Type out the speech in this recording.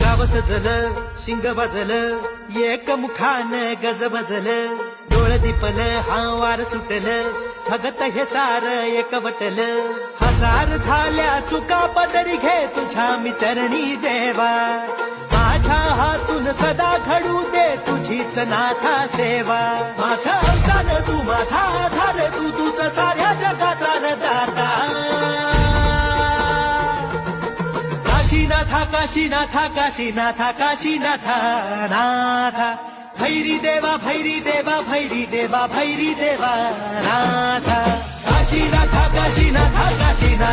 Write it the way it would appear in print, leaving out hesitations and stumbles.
गाव सजलं शिंग वाजलं एक मुखान गज बजलं डोळ दिपल हा वार सुटलं भगत हे सार एकवटल हजार झाल्या चुका पदरी घे तुझ्या मी चरणी देवा माझ्या हातून सदा घडू दे तुझीच नाथा सेवा माझा अवसान तू माझा आधार तूच साऱ्या जगाचा दाता काशीनाथा काशीनाथा काशीनाथा काशीनाथा नाथा भैरी देवा भैरी देवा भैरी देवा भैरी देवा नाथा काशीनाथा काशीनाथा काशीनाथा